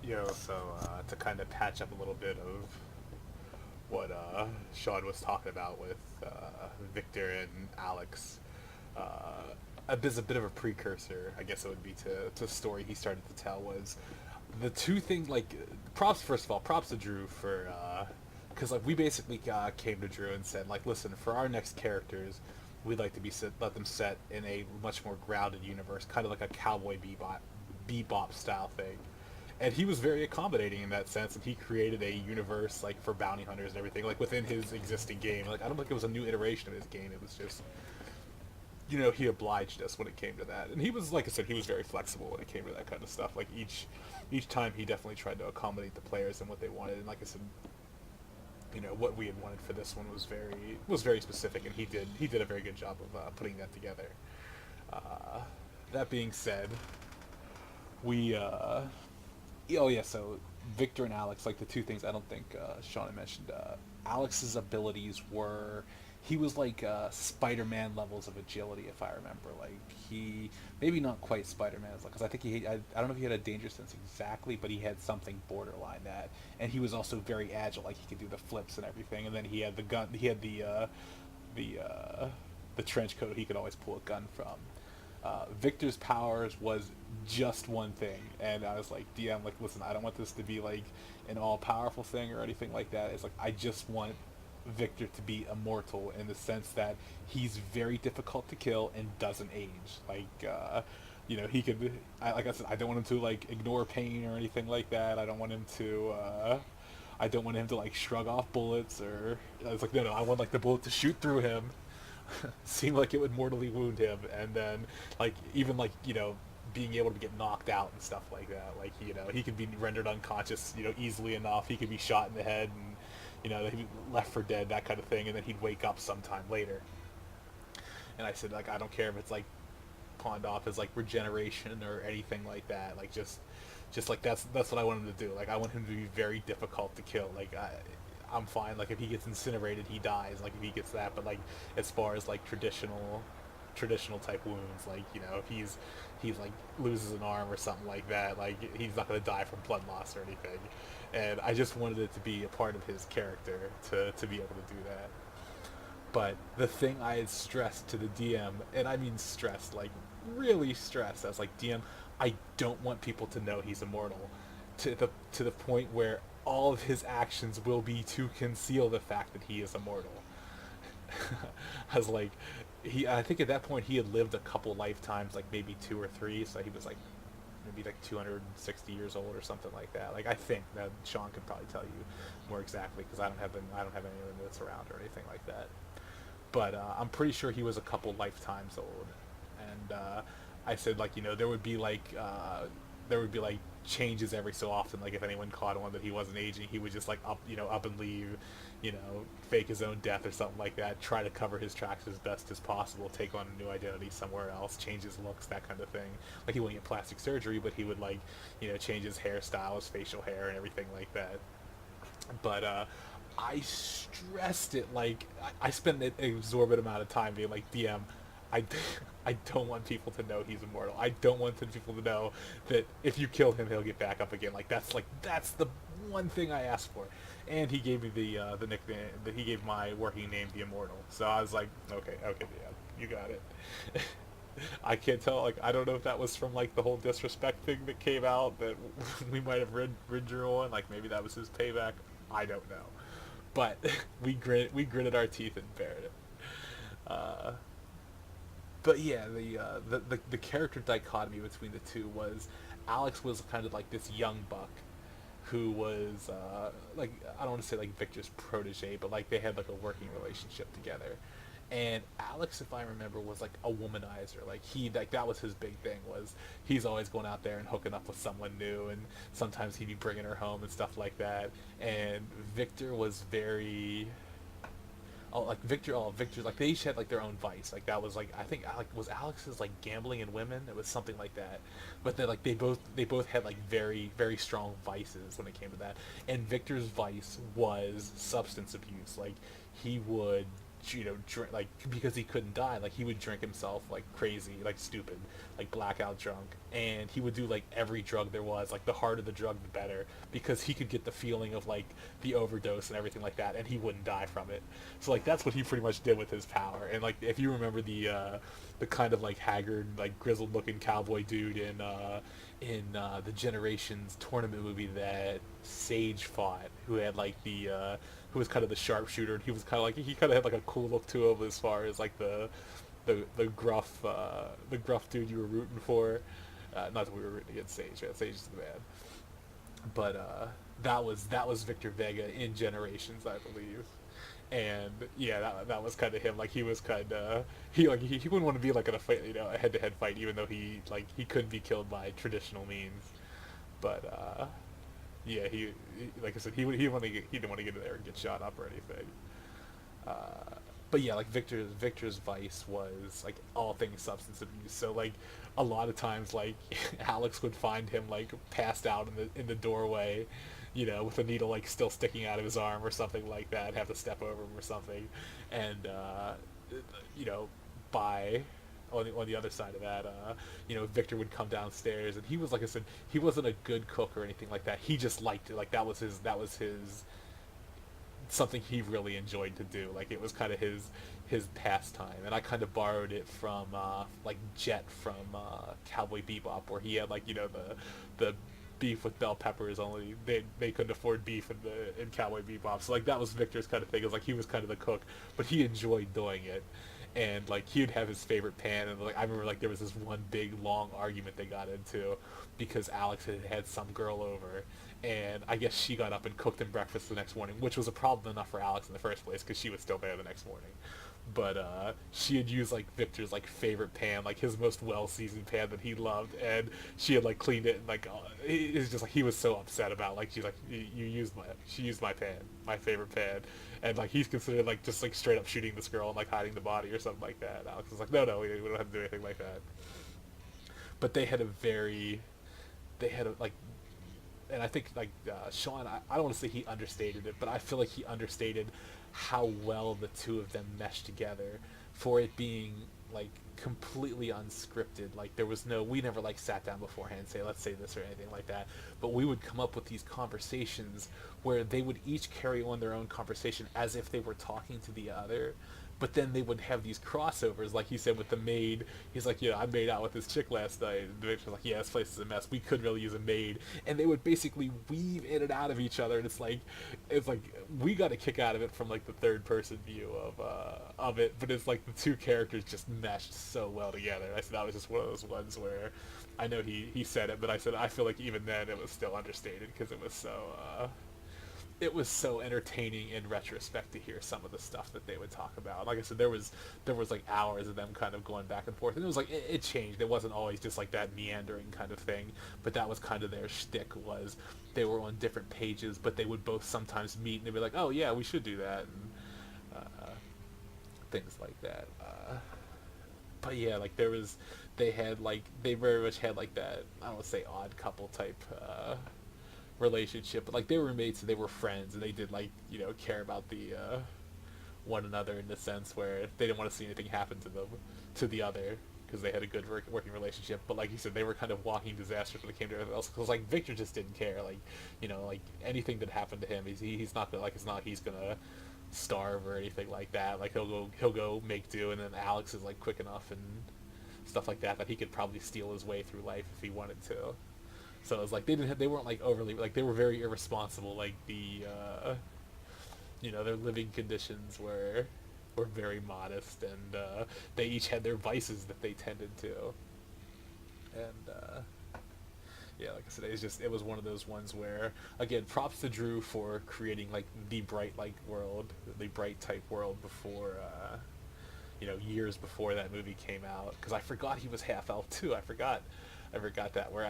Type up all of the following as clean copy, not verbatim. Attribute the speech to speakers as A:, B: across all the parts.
A: To kind of patch up a little bit of what Sean was talking about with Victor and Alex, there's a bit of a precursor, I guess it would be, to the story he started to tell. Was the two things, like, props, first of all, props to Drew for, because like we basically came to Drew and said, like, listen, for our next characters, we'd like to let them set in a much more grounded universe, kind of like a Cowboy Bebop style thing. And he was very accommodating in that sense, and he created a universe like for bounty hunters and everything, like within his existing game. Like, I don't think it was a new iteration of his game. It was just, he obliged us when it came to that. And he was, like I said, he was very flexible when it came to that kind of stuff. Like, each time he definitely tried to accommodate the players and what they wanted. And like I said, what we had wanted for this one was very specific, and he did a very good job of putting that together. Uh, that being said, we oh yeah, so Victor and Alex, like the two things I don't think Sean had mentioned. Alex's abilities were, he was like Spider-Man levels of agility, if I remember. Like, he, maybe not quite Spider-Man, because I think I don't know if he had a danger sense exactly, but he had something borderline that. And he was also very agile, like he could do the flips and everything. And then he had the gun, he had the the trench coat he could always pull a gun from. Victor's powers was just one thing, and I was like, DM, like, listen, I don't want this to be like an all-powerful thing or anything like that. It's like, I just want Victor to be immortal in the sense that he's very difficult to kill and doesn't age. Like, he could, like I said, I don't want him to like ignore pain or anything like that. I don't want him to like shrug off bullets, or I was like, no, I want like the bullet to shoot through him, seemed like it would mortally wound him, and then like even like being able to get knocked out and stuff like that. Like, he could be rendered unconscious easily enough. He could be shot in the head and he'd be left for dead, that kind of thing, and then he'd wake up sometime later. And I said, like, I don't care if it's like pawned off as like regeneration or anything like that. Like, just like that's what I want him to do. Like, I want him to be very difficult to kill. Like, I'm fine. Like, if he gets incinerated, he dies. Like, if he gets that, but like as far as like traditional type wounds, like, if he's like loses an arm or something like that, like, he's not going to die from blood loss or anything. And I just wanted it to be a part of his character to be able to do that. But the thing I had stressed to the DM, and I mean stressed, like really stressed, I was like, DM, I don't want people to know he's immortal, to the point where all of his actions will be to conceal the fact that he is immortal. I was like, I think at that point he had lived a couple lifetimes, like maybe two or three, so he was like maybe like 260 years old or something like that. Like, I think that Sean could probably tell you more exactly, because I don't have any of the notes around or anything like that. But I'm pretty sure he was a couple lifetimes old, and I said, like, there would be like changes every so often. Like, if anyone caught on that he wasn't aging, he would just like up and leave, fake his own death or something like that, try to cover his tracks as best as possible, take on a new identity somewhere else, change his looks, that kind of thing. Like, he wouldn't get plastic surgery, but he would, like, change his hairstyle, his facial hair, and everything like that. But I stressed it. Like, I spent an exorbitant amount of time being like, DM, I, I don't want people to know he's immortal. I don't want people to know that if you kill him, he'll get back up again. That's the one thing I asked for. And he gave me the nickname that he gave my working name, the Immortal. So I was like, okay, yeah, you got it. I can't tell. Like, I don't know if that was from like the whole disrespect thing that came out that we might have rid Drew on. Like, maybe that was his payback. I don't know. But we gritted our teeth and bared it. Uh, but yeah, the character dichotomy between the two was, Alex was kind of like this young buck who was like, I don't want to say like Victor's protege, but like they had like a working relationship together. And Alex, if I remember, was like a womanizer. Like, that was his big thing, was he's always going out there and hooking up with someone new, and sometimes he'd be bringing her home and stuff like that. And Victor was very, Victor, like, they each had like their own vice. Like, that was like, I think, like, was Alex's like gambling and women. It was something like that. But then, like, they both had like very very strong vices when it came to that. And Victor's vice was substance abuse. Like, he would, drink, like, because he couldn't die, like, he would drink himself like crazy, like stupid, like blackout drunk, and he would do like every drug there was, like the harder the drug the better, because he could get the feeling of like the overdose and everything like that, and he wouldn't die from it. So like that's what he pretty much did with his power. And like if you remember the kind of like haggard, like grizzled looking cowboy dude in the Generations tournament movie that Sage fought, who had like who was kind of the sharpshooter, and he was kind of like, he kind of had like a cool look to him as far as like the gruff dude you were rooting for. Not that we were rooting against Sage. Yeah, Sage is the man. But that was Victor Vega in Generations, I believe. And yeah, that was kind of him. Like he was kind of he wouldn't want to be like in a fight, a head to head fight, even though he couldn't be killed by traditional means. But yeah, like I said, he didn't want to get in there and get shot up or anything. Uh, but yeah, like Victor's vice was like all things substance abuse. So like a lot of times, like Alex would find him like passed out in the doorway, with a needle like still sticking out of his arm or something like that. Have to step over him or something, and you know, by on the other side of that, Victor would come downstairs, and he was, like I said, he wasn't a good cook or anything like that. He just liked it. Like that was his something he really enjoyed to do. Like it was kind of his pastime, and I kind of borrowed it from like Jet from Cowboy Bebop, where he had like the beef with bell peppers. Only they couldn't afford beef in Cowboy Bebop, so like that was Victor's kind of thing. It was like he was kind of the cook, but he enjoyed doing it. And like he would have his favorite pan, and like I remember like there was this one big long argument they got into because Alex had some girl over, and I guess she got up and cooked him breakfast the next morning, which was a problem enough for Alex in the first place because she was still there the next morning. But she had used like Victor's like favorite pan, like his most well-seasoned pan that he loved, and she had like cleaned it, and like it's just like he was so upset about, like, she's like, she used my pan, my favorite pan, and like he's considered like just like straight up shooting this girl and like hiding the body or something like that. Alex was like, no, we don't have to do anything like that. But they had a like, and I think like Sean, I don't want to say he understated it, but I feel like he understated how well the two of them meshed together for it being like completely unscripted. Like there was no, we never like sat down beforehand and say, let's say this or anything like that, but we would come up with these conversations where they would each carry on their own conversation as if they were talking to the other, but then they would have these crossovers, like he said with the maid. He's like, I made out with this chick last night. And the bitch was like, yeah, this place is a mess. We could really use a maid. And they would basically weave in and out of each other, and it's like we got a kick out of it from like the third person view of it. But it's like the two characters just meshed so well together. I said that was just one of those ones where I know he said it, but I said I feel like even then it was still understated because it was so entertaining in retrospect to hear some of the stuff that they would talk about. Like I said, there was like hours of them kind of going back and forth, and it was like it changed. It wasn't always just like that meandering kind of thing, but that was kind of their shtick. Was they were on different pages, but they would both sometimes meet and they'd be like, "Oh yeah, we should do that," and things like that. But yeah, like they very much had like that, I don't want to say odd couple type relationship, but like they were roommates and they were friends, and they did like care about the one another in the sense where they didn't want to see anything happen to the other, because they had a good working relationship. But like you said, they were kind of walking disasters when it came to everything else, because like Victor just didn't care. Like like anything that happened to him, he's not gonna, like, it's not like he's gonna starve or anything like that. Like he'll go make do, and then Alex is like quick enough and stuff like that he could probably steal his way through life if he wanted to. So it was like they weren't like overly, like, they were very irresponsible. Like their living conditions were very modest, and they each had their vices that they tended to. And yeah, like I said, it was one of those ones where, again, props to Drew for creating like the bright the bright type world before years before that movie came out, because I forgot he was half elf too. I forgot that, where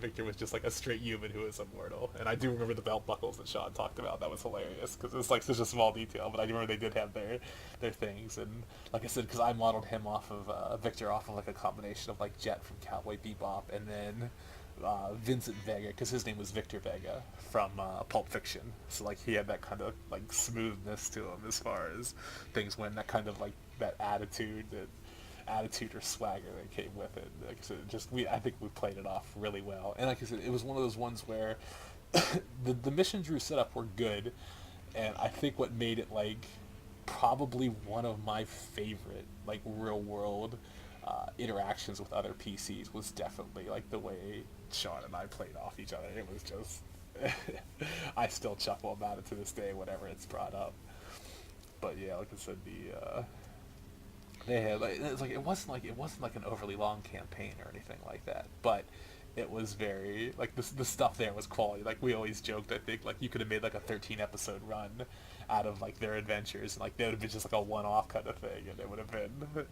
A: Victor was just like a straight human who was immortal. And I do remember the belt buckles that Sean talked about. That was hilarious because it's like such a small detail, but I remember they did have their things. And like I said, because I modeled him off of Victor off of like a combination of like Jet from Cowboy Bebop, and then Vincent Vega, because his name was Victor Vega from Pulp Fiction. So like he had that kind of like smoothness to him as far as things went, that kind of like that attitude that attitude or swagger that came with it. Like I said, I think we played it off really well. And like I said, it was one of those ones where the missions Drew set up were good, and I think what made it like probably one of my favorite like real world interactions with other PCs was definitely like the way Sean and I played off each other. It was just I still chuckle about it to this day whenever it's brought up. But yeah, like I said, they had like it wasn't like an overly long campaign or anything like that, but it was very like the stuff there was quality. Like we always joked, I think like you could have made like a 13 episode run out of like their adventures, and like they would have been just like a one off kind of thing, and it would have been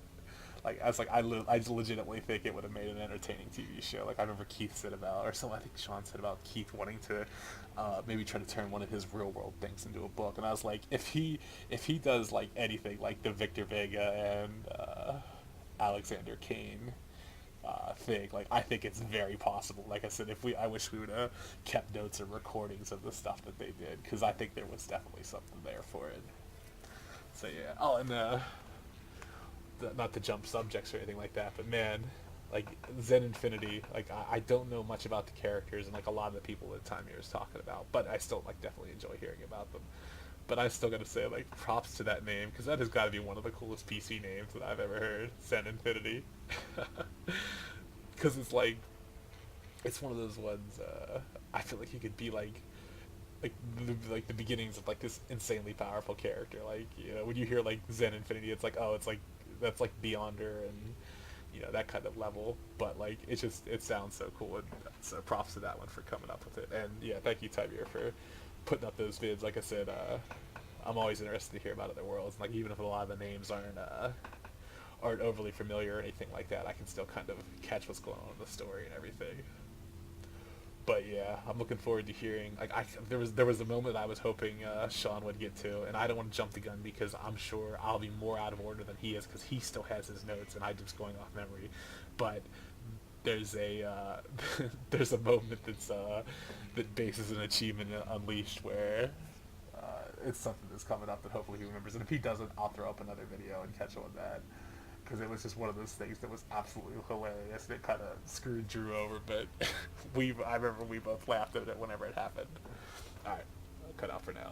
A: like I was like I legitimately think it would have made an entertaining TV show. Like I remember Keith said about, or something I think Sean said about Keith wanting to maybe try to turn one of his real world things into a book, and I was like, if he does like anything like the Victor Vega and Alexander Kane thing, like I think it's very possible. Like I said, I wish we would have kept notes or recordings of the stuff that they did, because I think there was definitely something there for it. So yeah. Oh, and not to jump subjects or anything like that, but man, like Zen Infinity, like I don't know much about the characters and like a lot of the people at the time he was talking about, but I still like definitely enjoy hearing about them. But I still gotta say, like, props to that name, because that has got to be one of the coolest PC names that I've ever heard. Zen Infinity. Because it's like, it's one of those ones. I feel like he could be like the beginnings of like this insanely powerful character. Like, you know, when you hear like Zen Infinity, it's like, oh, it's like that's like Beyonder and you know that kind of level. But like it sounds so cool, and so props to that one for coming up with it. And yeah, thank you Tybir for putting up those vids. Like I said, I'm always interested to hear about other worlds. Like even if a lot of the names aren't overly familiar or anything like that, I can still kind of catch what's going on in the story and everything. But yeah, I'm looking forward to hearing. Like there was a moment I was hoping Sean would get to, and I don't want to jump the gun because I'm sure I'll be more out of order than he is because he still has his notes and I'm just going off memory. But there's a there's a moment that bases an achievement in Unleashed where it's something that's coming up that hopefully he remembers. And if he doesn't, I'll throw up another video and catch on that. Because it was just one of those things that was absolutely hilarious, and it kind of screwed Drew over, but I remember we both laughed at it whenever it happened. Alright, I'll cut out for now.